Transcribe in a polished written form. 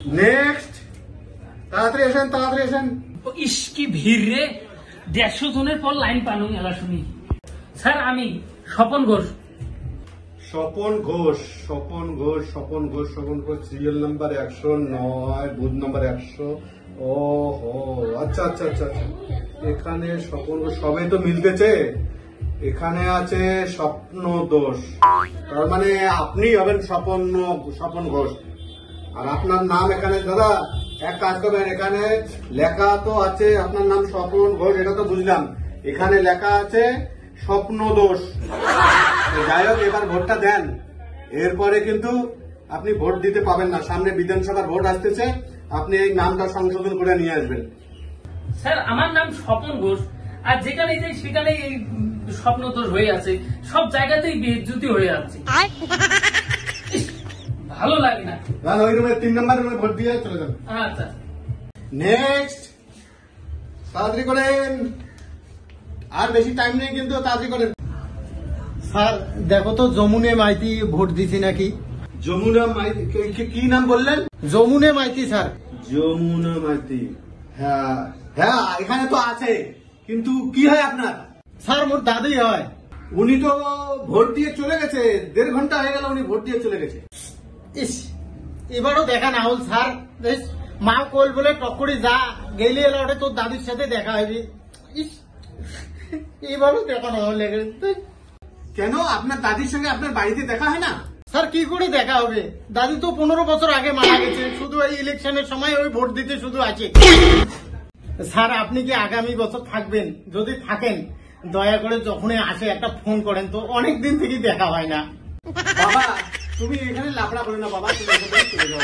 Next, তাড়াতাড়ি এসেন, তাড়াতাড়ি এসেন। ইস কি ভিড় রে, 150 জনের পর লাইন পানু এলা শুনি। স্যার আমি Swapan Ghosh. Swapan Ghosh, Swapan Ghosh, Swapan Ghosh, Swapan Ghosh, serial number 109, booth number 100। ও হো, আচ্ছা আচ্ছা আচ্ছা আচ্ছা। এখানে স্বপন ঘোষ সবাই তো মিলতেছে। এখানে আছে স্বপ্ন দোষ, তার মানে আপনি হবেন স্বপন ঘোষ। আর আপনার নাম এখানে দাদা এক কাজ করবেন, এখানে লেখা তো আছে আপনার নাম স্বপন ঘোষ, এটা তো বুঝলাম। এখানে লেখা আছে স্বপ্ন দোষ। যাই হোক, এবার ভোটটা দেন, এরপরে কিন্তু আপনি ভোট দিতে পাবেন না। সামনে বিধানসভার ভোট আসতেছে, আপনি এই নামটা সংশোধন করে নিয়ে আসবেন। স্যার আমার নাম স্বপন ঘোষ, আর যেখানে যাই সেখানে এই স্বপ্ন দোষ হয়ে আছে, সব জায়গাতেই বেজ্জতি হয়ে আছে। ইস, ভালো লাগে না। ওই রুমে 3 নম্বর রুমে ভোট দিয়ে চলে যান। আচ্ছা নেক্সট, তাড়াতাড়ি করেন, আর বেশি টাইম নেই কিন্তু, তাড়াতাড়ি করেন। স্যার দেখো তো যমুনে মাইতি ভোট দিছি নাকি। যমুনা মাইতি, কি নাম বললেন? যমুনে মাইতি স্যার। যমুনা মাইতি, হ্যাঁ হ্যাঁ এখানে তো আছে, কিন্তু কি হয় আপনার? স্যার মোর দাদি হয়। উনি তো ভোট দিয়ে চলে গেছে, 1.5 ঘন্টা হয়ে গেল উনি ভোট দিয়ে চলে গেছে। ইস, এবারও দেখা না হল স্যার। বেশ, মা কল বলে টক্করি যা গেলি এলা ওটা তোর দাদির সাথে দেখা হবি। ইস, এবারও দেখা না হলে। কেন, আপনার দাদির সঙ্গে আপনার বাড়িতে দেখা হয় না? স্যার কি করে দেখা হবে, দাদি তো 15 বছর আগে মারা গেছে, শুধু এই ইলেকশনের সময় ওই ভোট দিতে শুধু আছে। স্যার আপনি কি আগামী বছর থাকবেন? যদি থাকেন দয়া করে যখনই আসে একটা ফোন করেন তো, অনেক দিন থেকে দেখা হয় না। বাবা তুমি এখানে লাফড়া করো না বাবা, তুমি এখান থেকে চলে যাও।